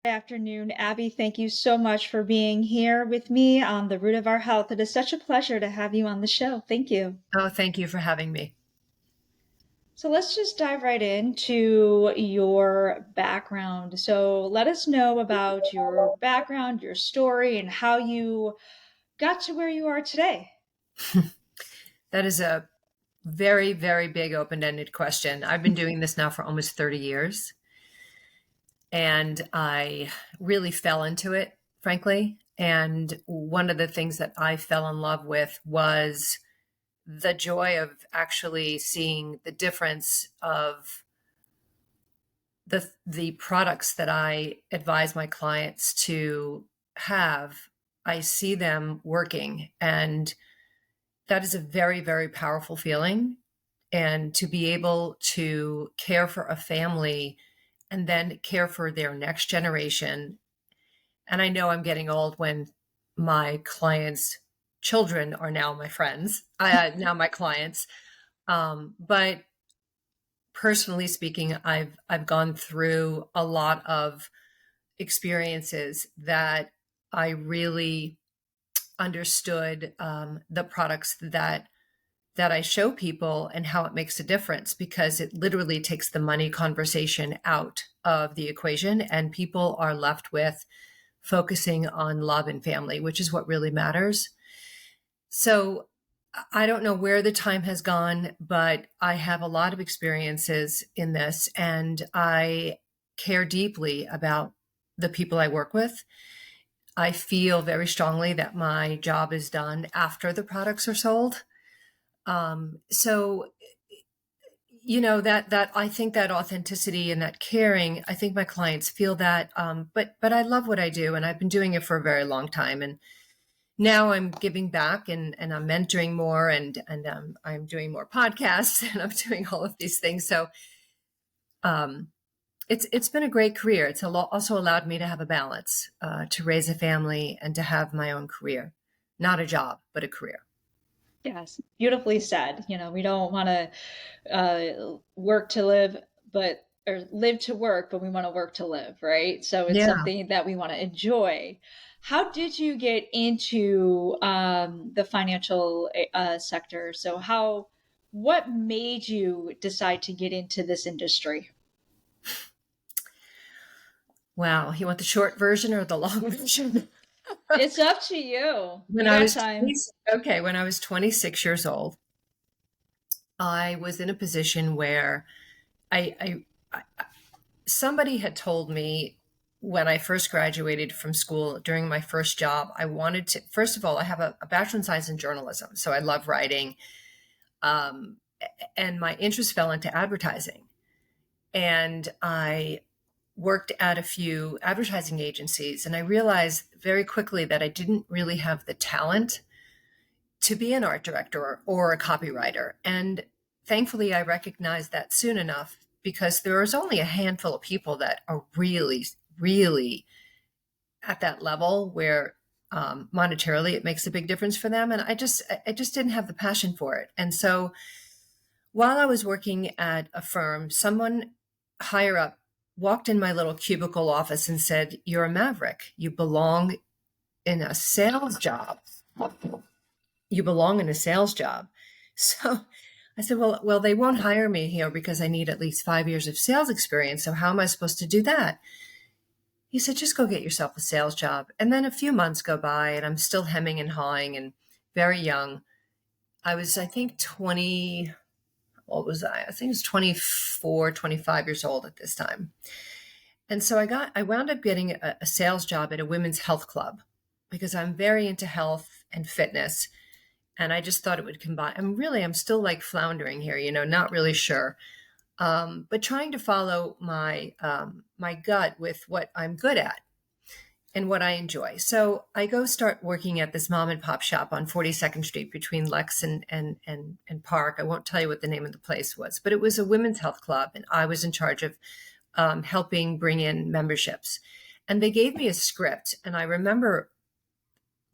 Good afternoon, Abby. Thank you so much for being here with me on The Root of Our Health. It is such a pleasure to have you on the show. Thank you. Oh, thank you for having me. So let's just dive right into your background. So let us know about your background, your story, and how you got to where you are today. That is a very, very big open-ended question. I've been doing this now for almost 30 years, and I really fell into it, frankly. And one of the things that I fell in love with was the joy of actually seeing the difference of the products that I advise my clients to have. I see them working, and that is a very, very powerful feeling. And to be able to care for a family and then care for their next generation. And I know I'm getting old when my clients' children are now my friends, now my clients. But personally speaking, I've gone through a lot of experiences that I really understood the products that I show people and how it makes a difference, because it literally takes the money conversation out of the equation and people are left with focusing on love and family, which is what really matters. So I don't know where the time has gone, but I have a lot of experiences in this and I care deeply about the people I work with. I feel very strongly that my job is done after the products are sold. So, that I think that authenticity and that caring, I think my clients feel that. But I love what I do, and I've been doing it for a very long time. And now I'm giving back, and I'm mentoring more, and I'm doing more podcasts, and I'm doing all of these things. So, um, it's been a great career. It's also allowed me to have a balance, to raise a family and to have my own career, not a job, but a career. Yes, beautifully said. We don't want to work to live, or live to work, but we want to work to live, right? So it's Yeah. something that we want to enjoy. How did you get into the financial sector? What made you decide to get into this industry? Wow. You want the short version or the long version? It's up to you. When You I got was time. 20, okay, when I was 26 years old, I was in a position where I somebody had told me when I first graduated from school during my first job, I wanted to, first of all, I have a bachelor in science in journalism. So I love writing. Um, and my interest fell into advertising. And I worked at a few advertising agencies. And I realized very quickly that I didn't really have the talent to be an art director or a copywriter. And thankfully, I recognized that soon enough because there is only a handful of people that are really, really at that level where monetarily it makes a big difference for them. And I just didn't have the passion for it. And so while I was working at a firm, someone higher up walked in my little cubicle office and said, "You're a maverick. You belong in a sales job. You belong in a sales job." So I said, well, they won't hire me here because I need at least 5 years of sales experience. So how am I supposed to do that? He said, just go get yourself a sales job. And then a few months go by and I'm still hemming and hawing and very young. I was, I think, 20, what was I? I think it was 24, 25 years old at this time. And so I wound up getting a sales job at a women's health club because I'm very into health and fitness. And I just thought it would combine. I'm still like floundering here, not really sure. But trying to follow my gut with what I'm good at and what I enjoy. So I go start working at this mom and pop shop on 42nd Street between Lex and Park. I won't tell you what the name of the place was, but it was a women's health club, and I was in charge of helping bring in memberships. And they gave me a script, and I remember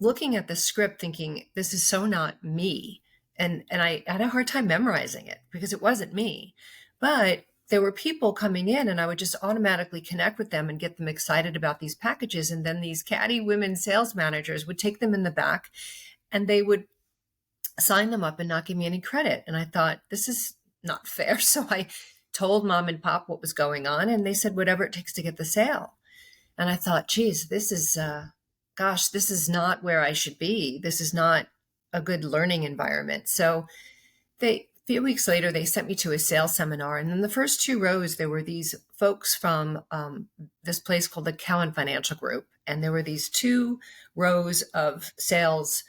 looking at the script thinking, this is so not me. And I had a hard time memorizing it because it wasn't me. But there were people coming in, and I would just automatically connect with them and get them excited about these packages. And then these catty women sales managers would take them in the back and they would sign them up and not give me any credit. And I thought, this is not fair. So I told mom and pop what was going on, and they said, whatever it takes to get the sale. And I thought, geez, this is, gosh, this is not where I should be. This is not a good learning environment. So a few weeks later, they sent me to a sales seminar. And in the first two rows, there were these folks from this place called the Cowan Financial Group. And there were these two rows of sales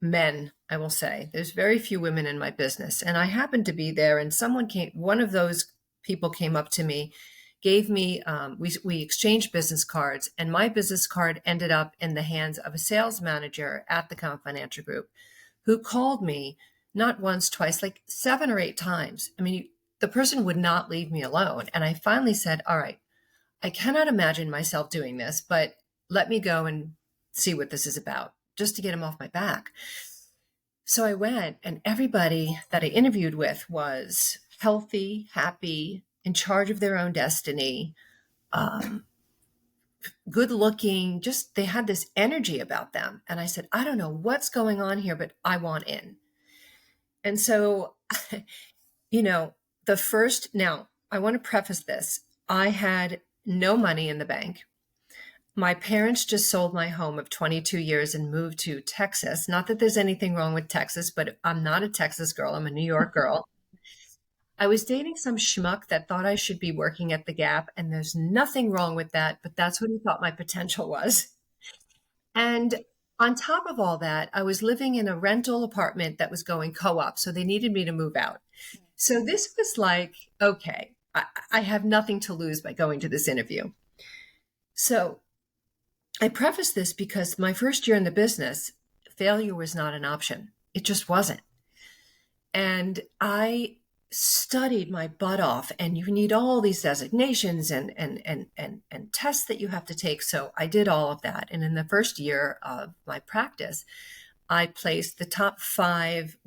men, I will say. There's very few women in my business. And I happened to be there, and one of those people came up to me, gave me, we exchanged business cards, and my business card ended up in the hands of a sales manager at the Cowan Financial Group who called me not once, twice, like 7 or 8 times. I mean, the person would not leave me alone. And I finally said, all right, I cannot imagine myself doing this, but let me go and see what this is about, just to get him off my back. So I went, and everybody that I interviewed with was healthy, happy, in charge of their own destiny, good looking, just they had this energy about them. And I said, I don't know what's going on here, but I want in. And so, you know, now I want to preface this. I had no money in the bank. My parents just sold my home of 22 years and moved to Texas. Not that there's anything wrong with Texas, but I'm not a Texas girl. I'm a New York girl. I was dating some schmuck that thought I should be working at the Gap, and there's nothing wrong with that, but that's what he thought my potential was. And on top of all that, I was living in a rental apartment that was going co-op, so they needed me to move out. So this was like, okay, I have nothing to lose by going to this interview. So I preface this because my first year in the business, failure was not an option. It just wasn't. And I studied my butt off, and you need all these designations and tests that you have to take. So I did all of that. And in the first year of my practice, I placed the top five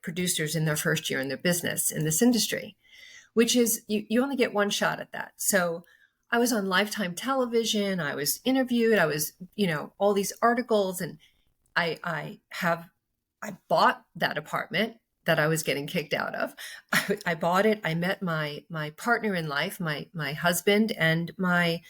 producers in their first year in their business in this industry, which is you only get one shot at that. So I was on Lifetime television. I was interviewed. I was, all these articles, and I bought that apartment that I was getting kicked out of. I bought it. I met my partner in life, my husband, and my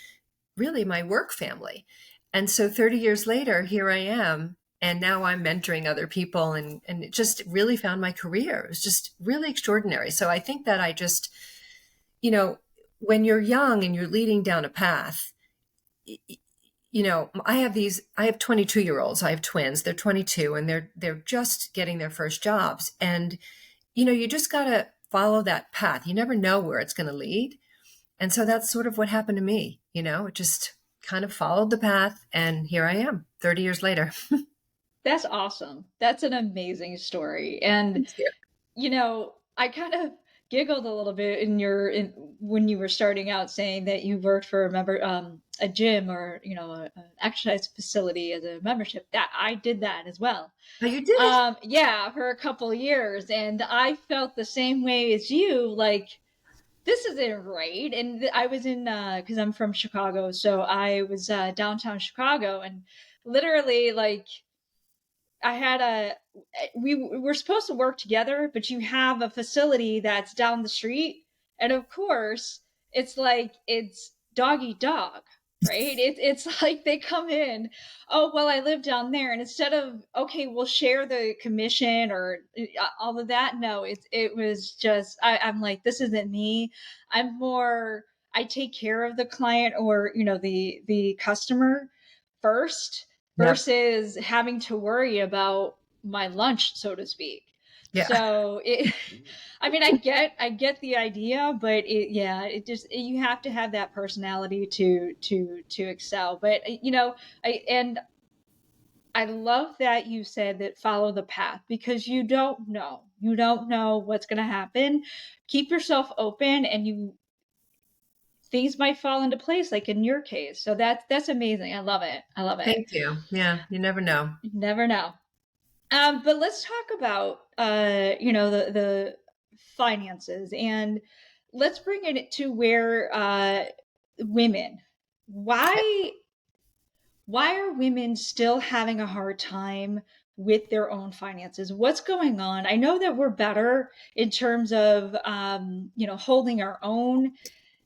work family. And so 30 years later, here I am. And now I'm mentoring other people, and it just really found my career. It was just really extraordinary. So I think that I just, when you're young and you're leading down a path, I have 22-year-olds. I have twins. They're 22, and they're just getting their first jobs. And, you just got to follow that path. You never know where it's going to lead. And so that's sort of what happened to me. It just kind of followed the path. And here I am 30 years later. That's awesome. That's an amazing story. And, Thank you. I kind of giggled a little bit when you were starting out saying that you worked for a gym or, an exercise facility as a membership. That I did that as well. Oh, you did? Yeah, for a couple years. And I felt the same way as you, like, this isn't right. And I was because I'm from Chicago. So I was downtown Chicago, and literally, like, we were supposed to work together, but you have a facility that's down the street. And of course, it's dog eat dog, right? It's like they come in, oh, well, I live down there. And instead of, okay, we'll share the commission or all of that. No, it was just, I'm like, this isn't me. I take care of the client or, the customer first Yep. versus having to worry about my lunch, so to speak. Yeah. So I mean, I get the idea, but you have to have that personality to excel. But I love that you said that follow the path, because you don't know what's going to happen. Keep yourself open, and things might fall into place, like in your case. So that's amazing. I love it. I love it. Thank you. Yeah. You never know. You never know. But let's talk about the finances. And let's bring it to where women. Why why are women still having a hard time with their own finances? What's going on? I know that we're better in terms of holding our own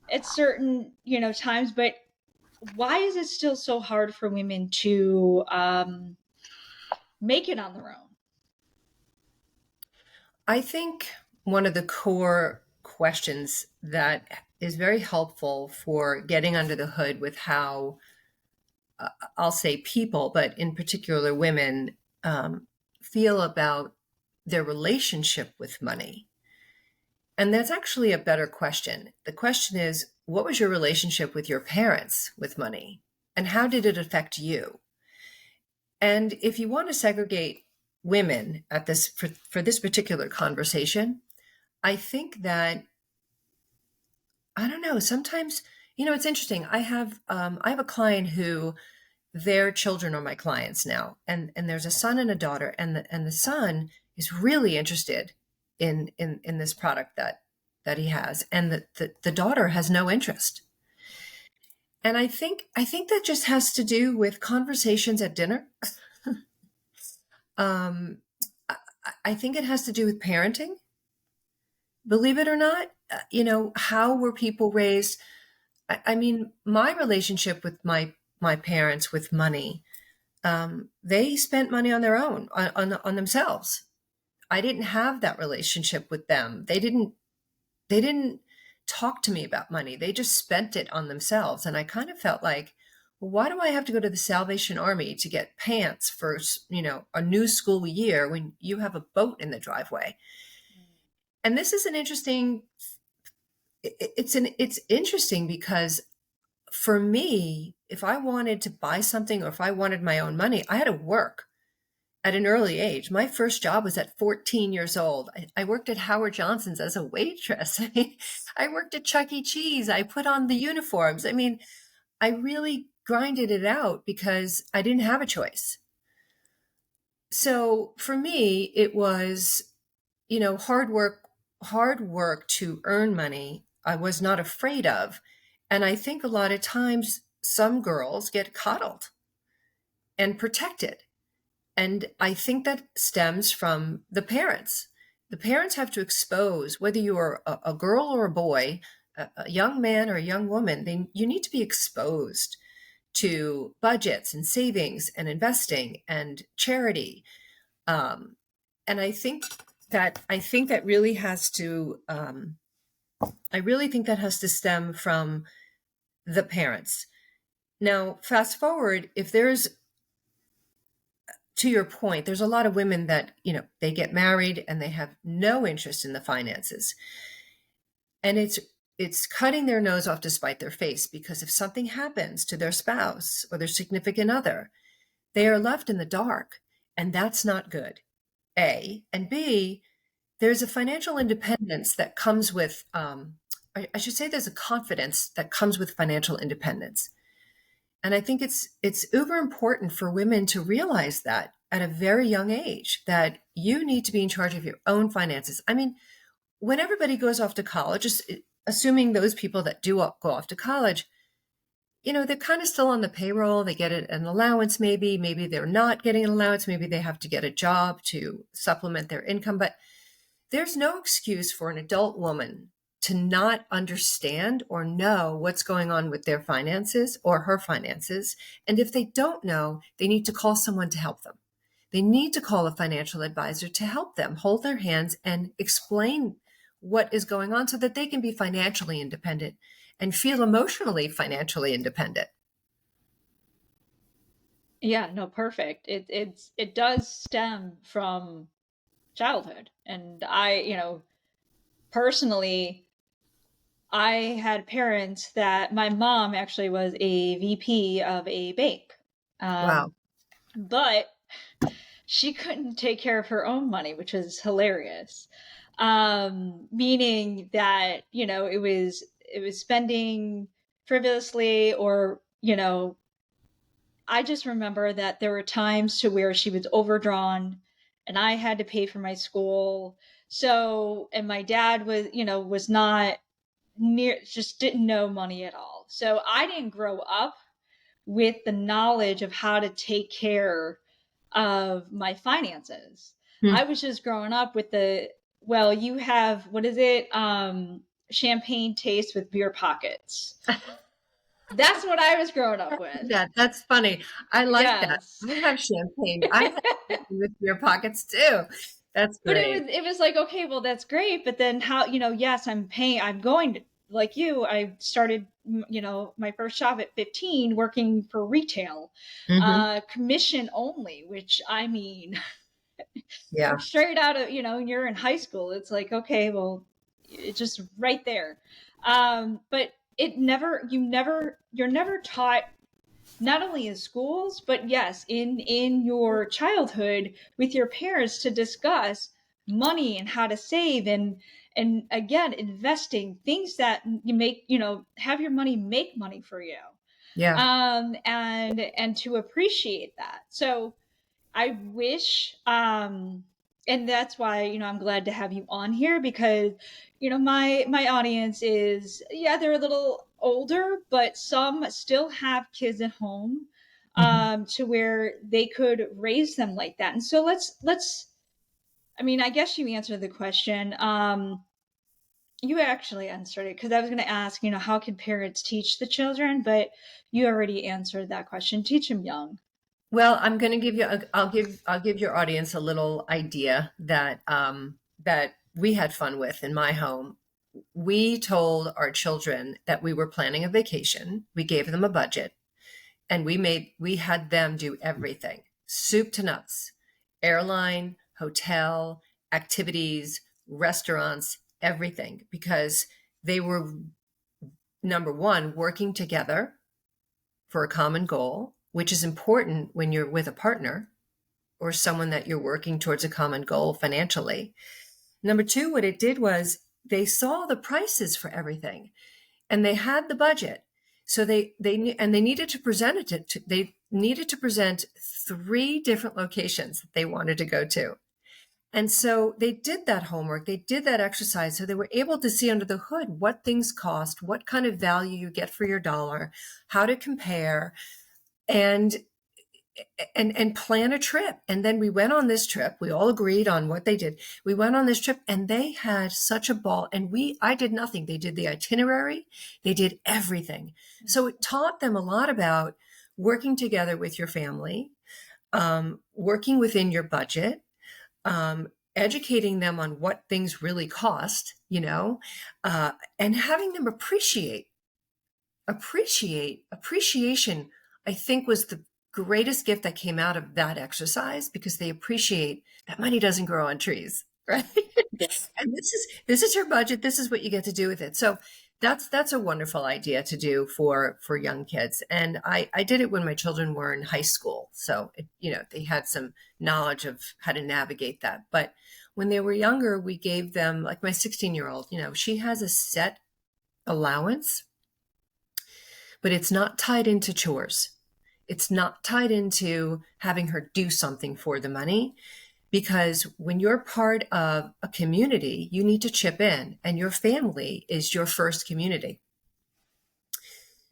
at certain times, but why is it still so hard for women to make it on their own? I think one of the core questions that is very helpful for getting under the hood with how I'll say people, but in particular women, feel about their relationship with money. And that's actually a better question. The question is, what was your relationship with your parents with money? And how did it affect you? And if you want to segregate women at this for this particular conversation, I think that I don't know. Sometimes, it's interesting. I have a client who their children are my clients now, and there's a son and a daughter, and the son is really interested in this product that he has, and the daughter has no interest. And I think that just has to do with conversations at dinner. Um, I, I think it has to do with parenting. Believe it or not, how were people raised? I mean, my relationship with my parents with money, they spent money on their own, on themselves. I didn't have that relationship with them. They didn't talk to me about money. They just spent it on themselves, and I kind of felt like, well, why do I have to go to the Salvation Army to get pants for a new school year when you have a boat in the driveway? And this is an interesting. It's interesting because for me, if I wanted to buy something or if I wanted my own money, I had to work at an early age. My first job was at 14 years old. I worked at Howard Johnson's as a waitress. I worked at Chuck E. Cheese. I put on the uniforms. I mean, I really grinded it out because I didn't have a choice. So for me, it was, hard work to earn money. I was not afraid of. And I think a lot of times some girls get coddled and protected. And I think that stems from the parents. The parents have to expose whether you are a girl or a boy, a young man or a young woman, you need to be exposed to budgets and savings and investing and charity. Um, and I think that really has to I really think that has to stem from the parents. Now, fast forward, if there's to your point, there's a lot of women that, they get married and they have no interest in the finances. And it's cutting their nose off to spite their face, because if something happens to their spouse or their significant other, they are left in the dark. And that's not good. A. And B, there's a financial independence that comes with, I should say, there's a confidence that comes with financial independence. And I think it's uber important for women to realize that at a very young age, that you need to be in charge of your own finances. I mean, when everybody goes off to college, just assuming those people that do go off to college, they're kind of still on the payroll. They get an allowance, maybe they're not getting an allowance. Maybe they have to get a job to supplement their income. But there's no excuse for an adult woman to not understand or know what's going on with their finances or her finances. And if they don't know, they need to call someone to help them. They need to call a financial advisor to help them hold their hands and explain what is going on so that they can be financially independent and feel emotionally financially independent. Yeah, no, perfect. It does stem from childhood. And personally, I had parents that my mom actually was a VP of a bank. Um, Wow. but she couldn't take care of her own money, which is hilarious. Meaning that, it was spending frivolously, or, I just remember that there were times to where she was overdrawn and I had to pay for my school. So, and my dad was not just didn't know money at all. So I didn't grow up with the knowledge of how to take care of my finances. Hmm. I was just growing up with the, well, you have, what is it? Champagne taste with beer pockets. That's what I was growing up with. That's funny. I like that. Yes. I have champagne. I have champagne with your pockets too. That's But great. it was like, okay, well, that's great. But then how, yes, I'm going to, like you, I started, my first job at 15 working for retail, Hmm. commission only, which I mean, Yeah. straight out of, you're in high school. It's like, okay, well, it's just right there. But you're never taught, not only in schools, but yes, in your childhood with your parents, to discuss money and how to save, and again, investing, things that you make, have your money make money for you. Yeah. And to appreciate that. So I wish, and that's why, I'm glad to have you on here, because, my audience is, yeah, they're a little older, but some still have kids at home, Mhm. to where they could raise them like that. And so I mean, I guess you answered the question. You actually answered it, because I was going to ask, how can parents teach the children, but you already answered that question. Teach them young. Well, I'm going to give you. I'll give your audience a little idea that that we had fun with in my home. We told our children that we were planning a vacation. We gave them a budget, and we had them do everything, soup to nuts, airline, hotel, activities, restaurants, everything, because they were, number one, working together for a common goal, which is important when you're with a partner or someone that you're working towards a common goal financially. Number two, what it did was they saw the prices for everything and they had the budget. So they needed to present it to, they needed to present three different locations that they wanted to go to. And so they did that homework, they did that exercise. So they were able to see under the hood what things cost, what kind of value you get for your dollar, how to compare, and and plan a trip. And then we went on this trip. We all agreed on what they did. We went on this trip and they had such a ball. And I did nothing. They did the itinerary. They did everything. So it taught them a lot about working together with your family, working within your budget, educating them on what things really cost, and having them appreciation, I think, was the greatest gift that came out of that exercise, because they appreciate that money doesn't grow on trees, right? Yes. And this is your budget, this is what you get to do with it. So that's a wonderful idea to do for young kids. And I did it when my children were in high school, so they had some knowledge of how to navigate that. But when they were younger, we gave them, like my 16-year-old, she has a set allowance, but it's not tied into chores. It's not tied into having her do something for the money, because when you're part of a community, you need to chip in, and your family is your first community.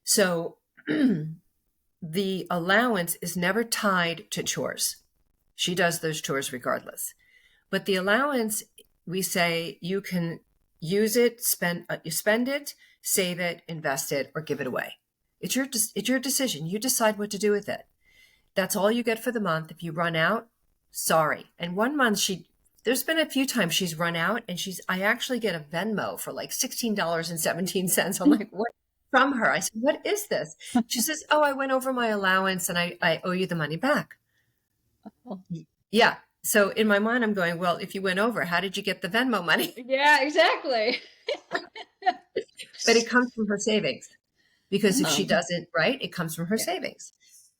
So the allowance is never tied to chores. She does those chores regardless. But the allowance, we say you can use it, you spend it, save it, invest it, or give it away. It's your decision. You decide what to do with it. That's all you get for the month. If you run out, sorry. And one month there's been a few times she's run out, and I actually get a Venmo for like $16.17. I'm like, what, from her? I said, what is this? She says, oh, I went over my allowance and I owe you the money back. Yeah. So in my mind, I'm going, well, if you went over, how did you get the Venmo money? Yeah, exactly. But it comes from her savings, because if she Um, doesn't, right, it comes from her yeah. savings.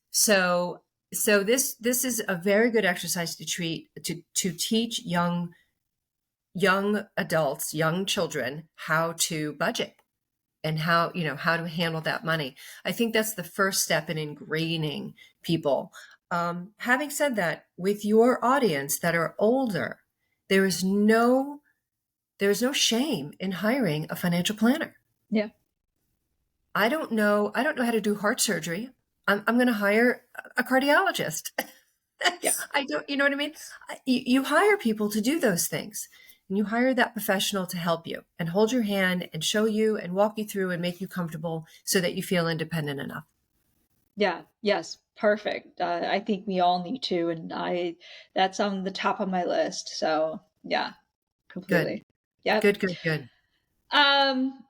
So this is a very good exercise to teach young adults, young children, how to budget and how to handle that money. I think that's the first step in ingraining people. Having said that, with your audience that are older, there is no shame in hiring a financial planner. Yeah. I don't know how to do heart surgery. I'm going to hire a cardiologist. Yeah. I don't, you know what I mean? You hire people to do those things, and you hire that professional to help you and hold your hand and show you and walk you through and make you comfortable so that you feel independent enough. Yeah. Yes. Perfect. I think we all need to, and that's on the top of my list. So yeah, Good, completely. Yep. good, good, good. Um,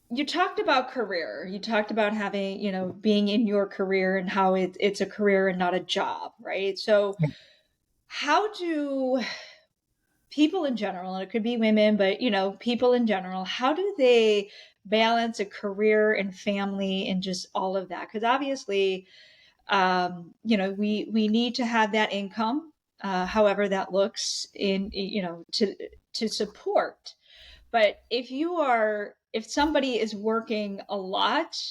you talked about career. You talked about having, being in your career and how it's a career and not a job, right? So Yeah. how do people in general, and it could be women, but people in general, how do they balance a career and family and just all of that? Because obviously, we need to have that income, however that looks in, to support. But if somebody is working a lot,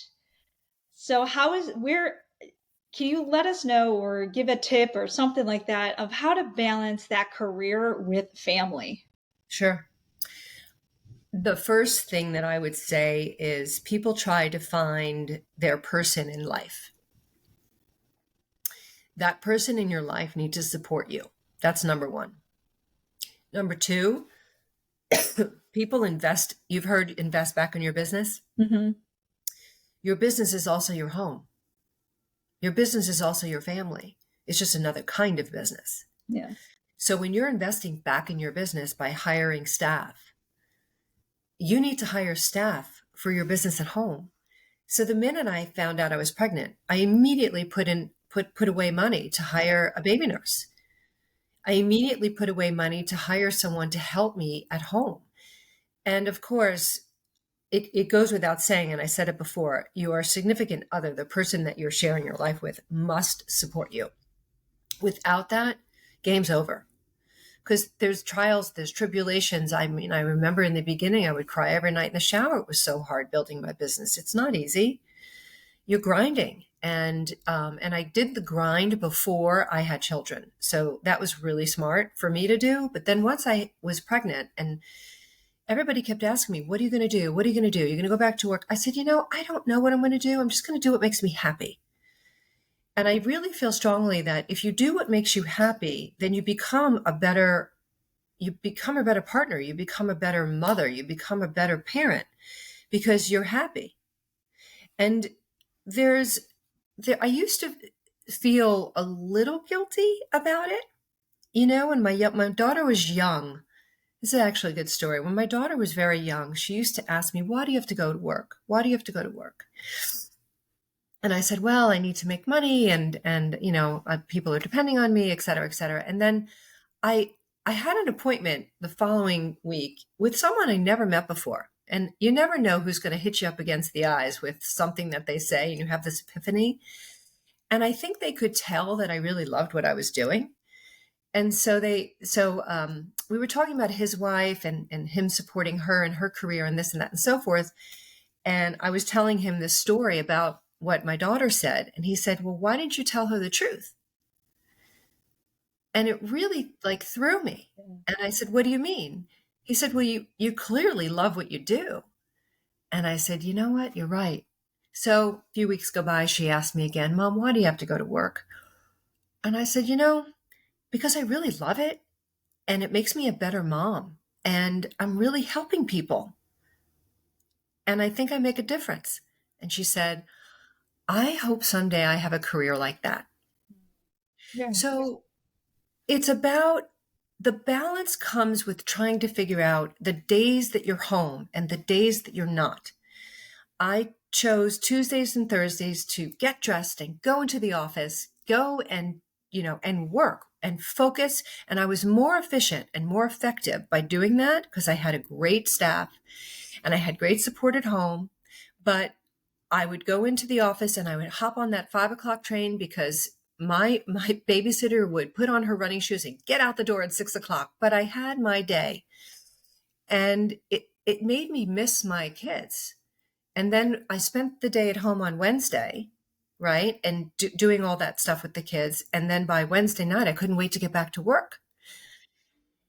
so how is where can you let us know or give a tip or something like that of how to balance that career with family? Sure. The first thing that I would say is people try to find their person in life. That person in your life needs to support you. That's number one. Number two, people invest. You've heard invest back in your business. Hmm. Your business is also your home. Your business is also your family. It's just another kind of business. Yeah. So when you're investing back in your business by hiring staff, you need to hire staff for your business at home. So the minute I found out I was pregnant, I immediately put away money to hire a baby nurse. I immediately put away money to hire someone to help me at home. And of course, it goes without saying, and I said it before, your significant other, the person that you're sharing your life with, must support you. Without that, game's over. Because there's trials, there's tribulations. I mean, I remember in the beginning, I would cry every night in the shower. It was so hard building my business. It's not easy. You're grinding. And I did the grind before I had children. So that was really smart for me to do. But then once I was pregnant and everybody kept asking me, what are you going to do? What are you going to do? You're going to go back to work. I said, I don't know what I'm going to do. I'm just going to do what makes me happy. And I really feel strongly that if you do what makes you happy, then you become a better partner, you become a better mother, you become a better parent because you're happy. And there's there I used to feel a little guilty about it, when my daughter was young. This is actually a good story. When my daughter was very young, she used to ask me, "Why do you have to go to work? Why do you have to go to work?" And I said, "Well, I need to make money, and people are depending on me, et cetera, et cetera." And then I I had an appointment the following week with someone I never met before. And you never know who's going to hit you up against the eyes with something that they say, and you have this epiphany. And I think they could tell that I really loved what I was doing. And we were talking about his wife and him supporting her and her career and this and that and so forth. And I was telling him this story about what my daughter said. And he said, "Well, why didn't you tell her the truth?" And it really like threw me. And I said, "What do you mean?" He said, "Well, you clearly love what you do." And I said, "You know what? You're right." So a few weeks go by, she asked me again, "Mom, why do you have to go to work?" And I said, because I really love it and it makes me a better mom and I'm really helping people and I think I make a difference." And she said, "I hope someday I have a career like that." Yeah. So it's about the balance comes with trying to figure out the days that you're home and the days that you're not. I chose Tuesdays and Thursdays to get dressed and go into the office, go and work and focus. And I was more efficient and more effective by doing that because I had a great staff and I had great support at home. But I would go into the office and I would hop on that 5 o'clock train because my babysitter would put on her running shoes and get out the door at 6 o'clock. But I had my day, and it made me miss my kids. And then I spent the day at home on Wednesday, right, and doing all that stuff with the kids. And then by Wednesday night, I couldn't wait to get back to work.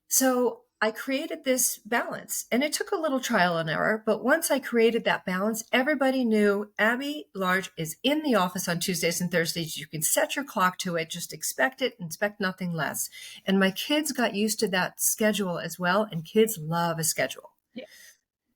So I created this balance, and it took a little trial and error. But once I created that balance, everybody knew Abby Large is in the office on Tuesdays and Thursdays. You can set your clock to it, just expect it, expect nothing less. And my kids got used to that schedule as well. And kids love a schedule. Yeah.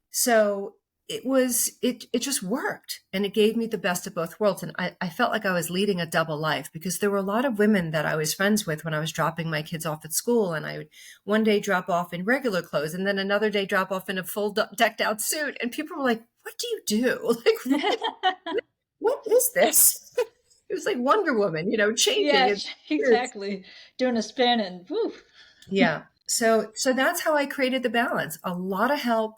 So it just worked, and it gave me the best of both worlds. And I felt like I was leading a double life, because there were a lot of women that I was friends with when I was dropping my kids off at school, and I would one day drop off in regular clothes and then another day drop off in a full decked out suit, and people were like, what do you do? Like, what is this? It was like Wonder Woman, changing it. Yes, exactly. Doing a spin and whew. Yeah. So that's how I created the balance. A lot of help,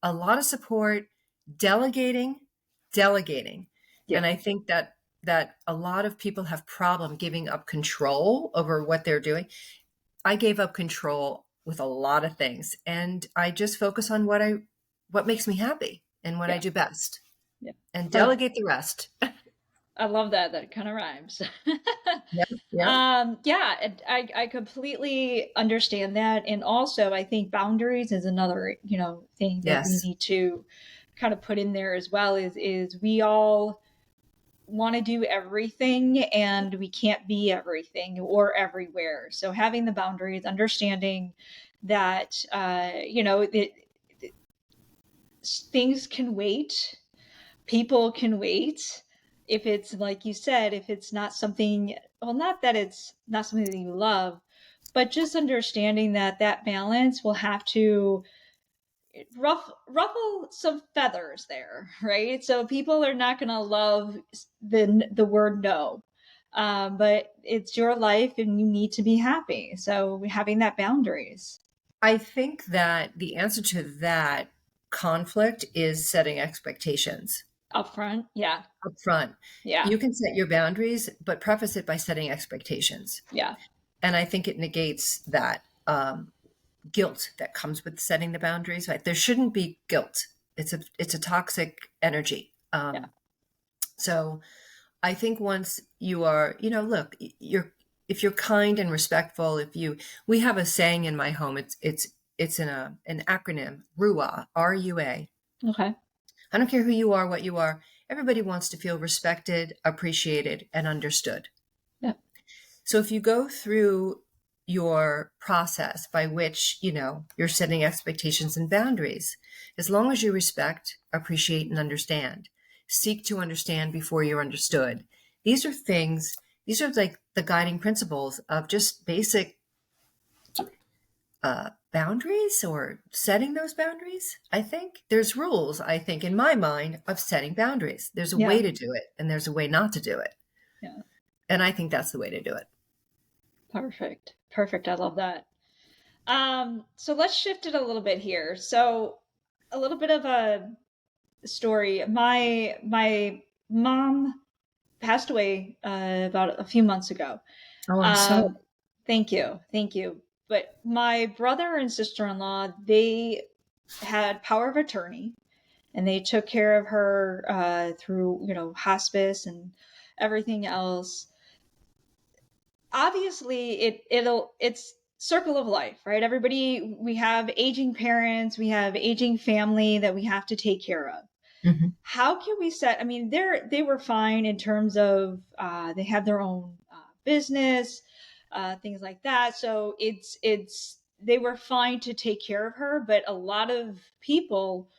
a lot of support, delegating, delegating. Yeah. And I think that a lot of people have problem giving up control over what they're doing. I gave up control with a lot of things, and I just focus on what makes me happy and what I Yeah. do best, Yeah. and Uh, delegate the rest. I love that. That kind of rhymes. Yep. Yep. Yeah, I completely understand that. And also I think boundaries is another, thing that we Yes. need to kind of put in there as well is we all want to do everything and we can't be everything or everywhere. So having the boundaries, understanding that, things can wait, people can wait. If it's like you said, if it's not something, well, not that it's not something that you love, but just understanding that that balance will have to ruffle some feathers there, right? So people are not going to love the word no, but it's your life and you need to be happy. So having that boundaries I think that the answer to that conflict is setting expectations up front, yeah, up front. yeah, You can set your boundaries, but preface it by setting expectations. yeah, And I think it negates that guilt that comes with setting the boundaries. Right? There shouldn't be guilt. It's a toxic energy. yeah, So I think once you are, look, if you're kind and respectful, we have a saying in my home. It's an acronym, RUA, RUA. okay, I don't care who you are, what you are. Everybody wants to feel respected, appreciated, and understood. yeah, So if you go through your process by which, you're setting expectations and boundaries, as long as you respect, appreciate, and understand, seek to understand before you're understood. These are like the guiding principles of just basic boundaries, or setting those boundaries. I think there's rules, I think, in my mind, of setting boundaries. There's a yeah, way to do it, and there's a way not to do it. yeah. And I think that's the way to do it. Perfect. Perfect. I love that. So let's shift it a little bit here. So a little bit of a story. My mom passed away about a few months ago. Oh, I'm sorry. Um, thank you, thank you. But my brother and sister-in-law, they had power of attorney, and they took care of her through hospice and everything else. Obviously it's circle of life, right? Everybody, we have aging parents, we have aging family that we have to take care of. Mhm. How can we set, I mean, they were fine in terms of they had their own business, things like that, so it's they were fine to take care of her, but a lot of people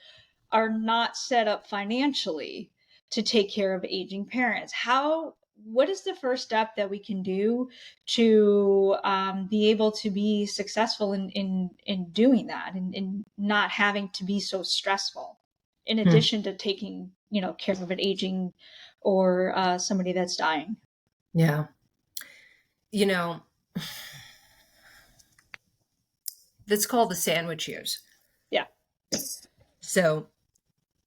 are not set up financially to take care of aging parents. What is the first step that we can do to be able to be successful in doing that, and not having to be so stressful in Hmm. addition to taking care of an aging or somebody that's dying? Yeah. You know, that's called the sandwich years. Yeah, So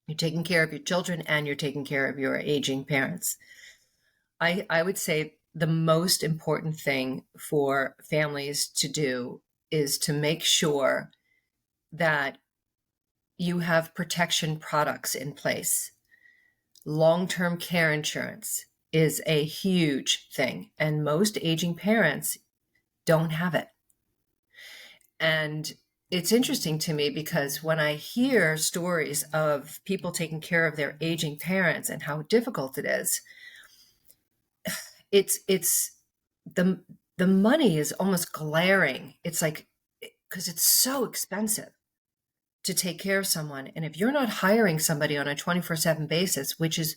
you're taking care of your children and you're taking care of your aging parents. I would say the most important thing for families to do is to make sure that you have protection products in place. Long-term care insurance is a huge thing, and most aging parents don't have it. And it's interesting to me because when I hear stories of people taking care of their aging parents and how difficult it is, it's the the money is almost glaring. It's like because it's so expensive to take care of someone, and if you're not hiring somebody on a 24/7 basis, which is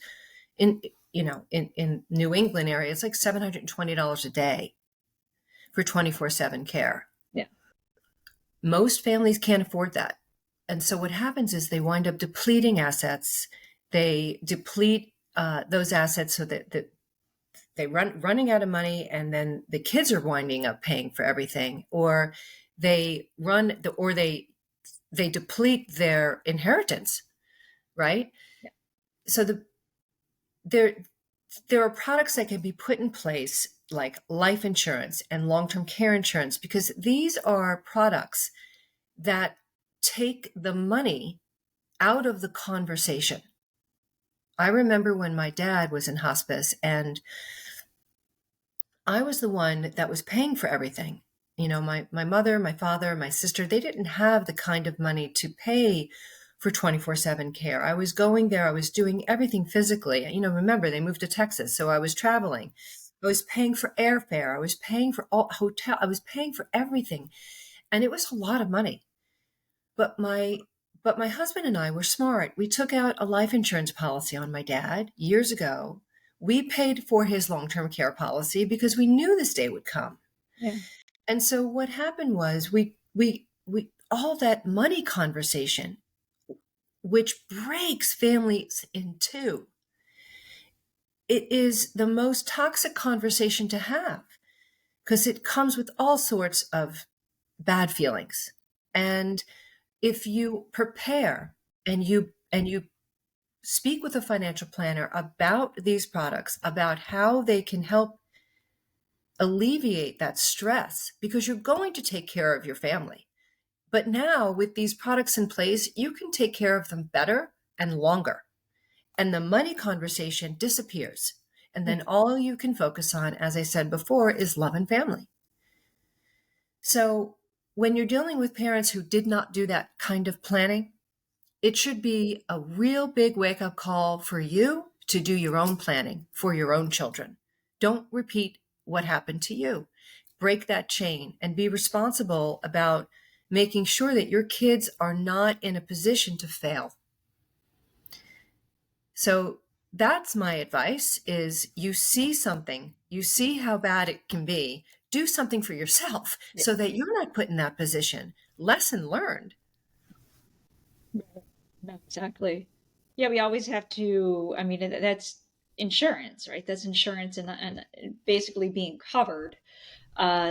in in New England area, it's like $720 a day for 24/7 care. Yeah. Most families can't afford that. And so what happens is they wind up depleting assets. They deplete those assets so that they running out of money, and then the kids are winding up paying for everything, or they deplete their inheritance, right? Yeah. So there there are products that can be put in place like life insurance and long-term care insurance because these are products that take the money out of the conversation. I remember when my dad was in hospice and I was the one that was paying for everything. My mother, my father, my sister, they didn't have the kind of money to pay for 24/7 care. I was going there, I was doing everything physically. Remember, they moved to Texas, so I was traveling. I was paying for airfare, I was paying for all hotel, I was paying for everything. And it was a lot of money. But my husband and I were smart. We took out a life insurance policy on my dad years ago. We paid for his long-term care policy because we knew this day would come. Yeah. And so what happened was we all that money conversation, which breaks families in two, it is the most toxic conversation to have because it comes with all sorts of bad feelings. And if you prepare and you speak with a financial planner about these products, about how they can help alleviate that stress, because you're going to take care of your family. But now with these products in place, you can take care of them better and longer. And the money conversation disappears. And then all you can focus on, as I said before, is love and family. So when you're dealing with parents who did not do that kind of planning, it should be a real big wake up call for you to do your own planning for your own children. Don't repeat what happened to you. Break that chain and be responsible about making sure that your kids are not in a position to fail. So that's my advice is you see something, you see how bad it can be, do something for yourself Yeah. so that you're not put in that position. Lesson learned. No, exactly. Yeah, we always have to, I mean, that's insurance, right? That's insurance and basically being covered.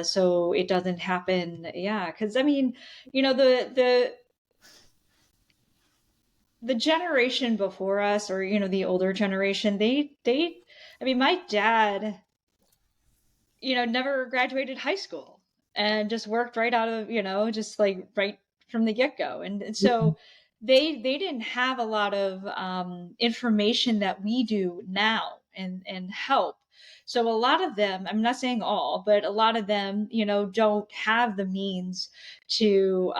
So it doesn't happen. Yeah. Cause I mean, the generation before us or, the older generation, I mean, my dad, never graduated high school and just worked right out of, just like right from the get go. And so they didn't have a lot of information that we do now and help. So a lot of them, I'm not saying all, but a lot of them, don't have the means to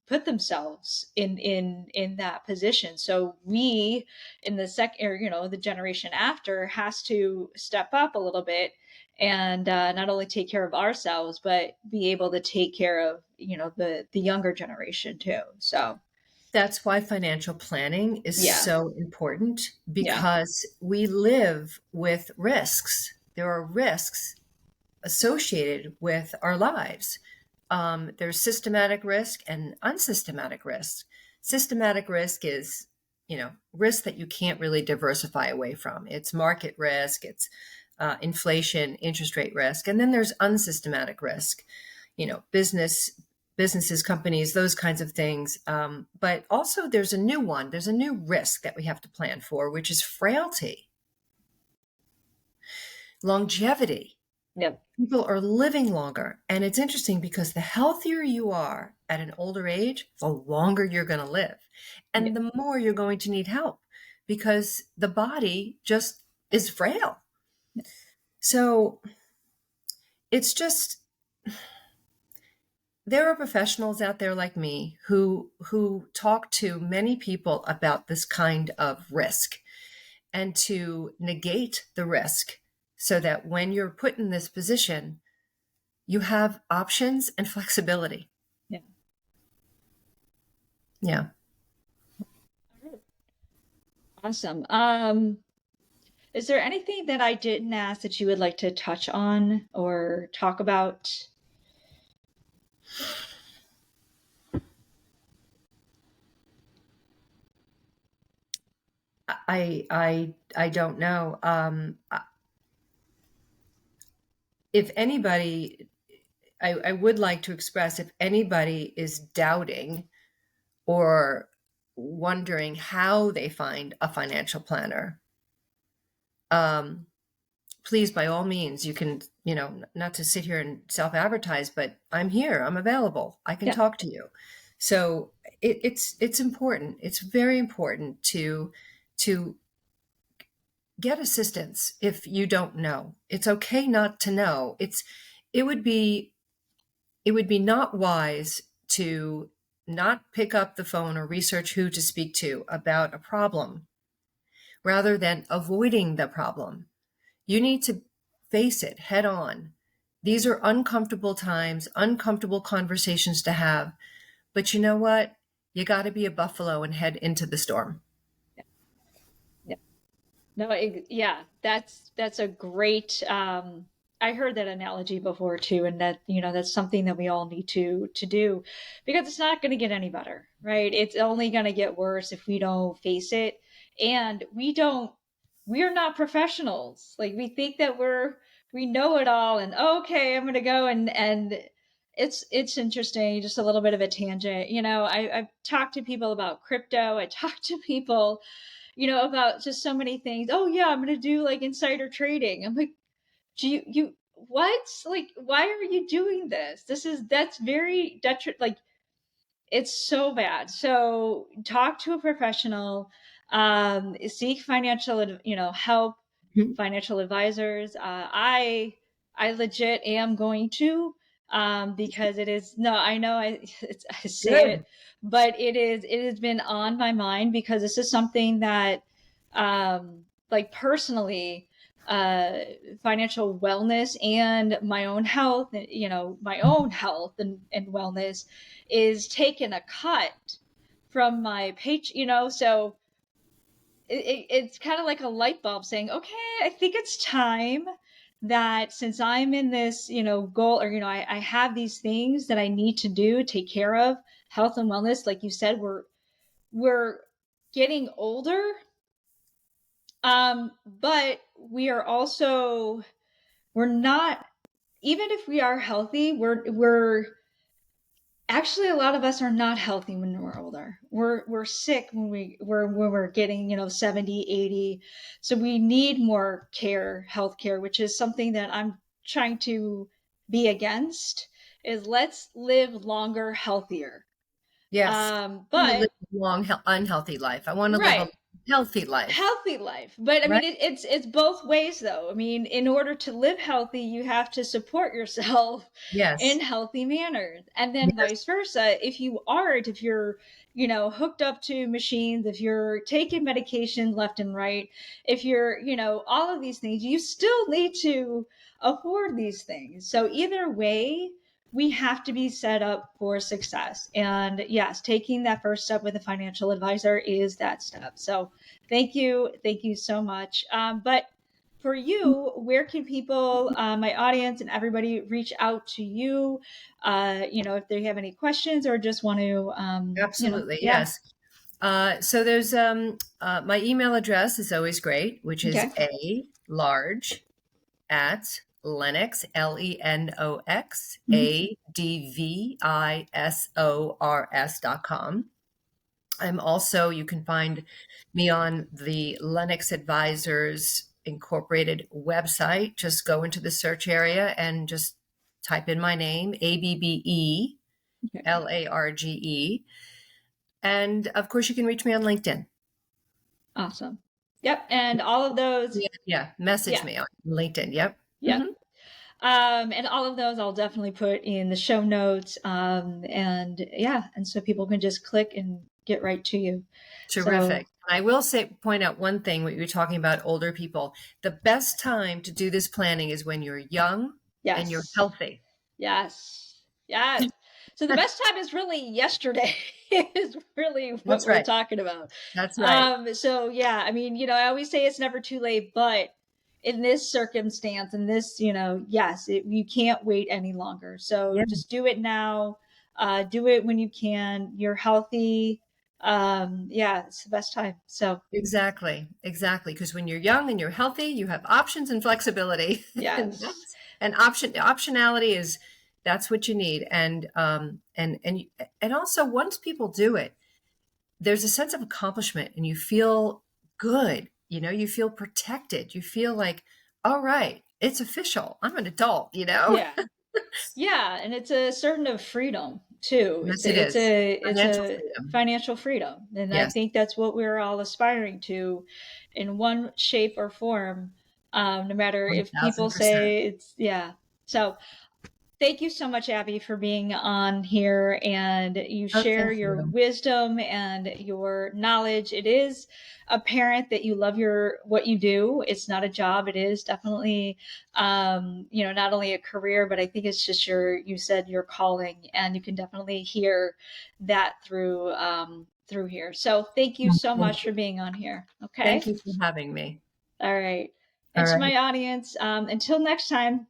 put themselves in that position. So we in the second, or the generation after, has to step up a little bit and not only take care of ourselves but be able to take care of the younger generation too. So That's why financial planning is yeah. so important Yeah. because we live with risks. There are risks associated with our lives. There's systematic risk and unsystematic risk. Systematic risk is, risk that you can't really diversify away from. It's market risk, it's inflation, interest rate risk, and then there's unsystematic risk. Businesses, companies, those kinds of things. But also, there's a new one. There's a new risk that we have to plan for, which is frailty, longevity. Yep. People are living longer. And it's interesting because the healthier you are at an older age, the longer you're going to live. And Yep. the more you're going to need help because the body just is frail. So it's just there are professionals out there like me who talk to many people about this kind of risk and to negate the risk so that when you're put in this position, you have options and flexibility. Yeah. Yeah. Awesome. Is there anything that I didn't ask that you would like to touch on or talk about? I don't know. If anybody, I would like to express if anybody is doubting or wondering how they find a financial planner, um, please, by all means, you can, not to sit here and self-advertise, but I'm here, I'm available, I can Yeah. talk to you. So it's important. It's very important to get assistance if you don't know. It's okay not to know. It would be it would be not wise to not pick up the phone or research who to speak to about a problem rather than avoiding the problem. You need to face it head on. These are uncomfortable times, uncomfortable conversations to have. But you know what? You got to be a buffalo and head into the storm. Yeah. No, yeah, that's a great I heard that analogy before too, and that, that's something that we all need to do because it's not going to get any better, right? It's only going to get worse if we don't face it. And we're not professionals. Like we think that we know it all and okay, I'm going to go and it's interesting, just a little bit of a tangent. I've talked to people about crypto. I talked to people about just so many things. Oh yeah, I'm gonna do like insider trading. I'm like, do you what? Like, why are you doing this? That's very like it's so bad. So talk to a professional, seek financial, help, Mhm. financial advisors. I legit am going to, because it is no, I know I say it, Good. but it has been on my mind because this is something that, like personally, uh, financial wellness and my own health, my own health and wellness is taking a cut from my page, so it's kind of like a light bulb saying, okay, I think it's time that since I'm in this, goal, or, I have these things that I need to do, take care of health and wellness. Like you said, we're getting older. But we are also, we're not, even if we are healthy, we're actually, a lot of us are not healthy when we're older. We're sick when we're getting, 70, 80. So we need more care, health care, which is something that I'm trying to be against, is let's live longer, healthier. Yes. I want to But live a long, unhealthy life. I want to live right, a healthy life. healthy life. But I Right? mean, it's both ways though. I mean, in order to live healthy, you have to support yourself in Yes. healthy manners, and then Yes. vice versa. If you aren't, if you're, hooked up to machines, if you're taking medication left and right, if you're, all of these things, you still need to afford these things. So either way, we have to be set up for success. And yes, taking that first step with a financial advisor is that step. So thank you. Thank you so much. But for you, where can people, my audience and everybody, reach out to you? If they have any questions or just want to, Absolutely. yeah. Yes. So there's my email address is always great, which is Okay. a large at Lenox Lenox Mhm. Advisors.com. I'm also, you can find me on the Lenox Advisors Incorporated website. Just go into the search area and just type in my name, ABBE Okay. LARGE. And of course, you can reach me on LinkedIn. Awesome. Yep. And all of those, Yeah, yeah. Message yeah, me on LinkedIn. Yep. yep. Hmm. And all of those I'll definitely put in the show notes. And yeah, and so people can just click and get right to you. So Terrific. I will point out one thing when you were talking about older people. The best time to do this planning is when you're young and you're yes, healthy. yes, yes. So the best time is really yesterday is really what That's we're right. talking about. That's right. So yeah, I mean, I always say it's never too late, but in this circumstance, in this, yes, you can't wait any longer. So Yeah, just do it now. Do it when you can. You're healthy. Yeah, it's the best time. So exactly. Exactly. Because when you're young and you're healthy, you have options and flexibility. and yes, that's and optionality is that's what you need. And also once people do it, there's a sense of accomplishment and you feel good. You feel protected. You feel like, all right, it's official. I'm an adult. yeah. Yeah, and it's a certain of freedom too. It's Yes, a it it's is. a it's Financial a freedom. financial freedom, and I Yes, think that's what we're all aspiring to, in one shape or form. No matter if people 1000%. say it's yeah. So thank you so much, Abby, for being on here, and you Oh, share thank your you. wisdom and your knowledge. It is apparent that you love what you do. It's not a job. It is definitely, not only a career, but I think it's just you said your calling, and you can definitely hear that through here. So thank you so Thank much you. for being on here. Thank Okay. you for having me. All right. All And to right. my audience, until next time,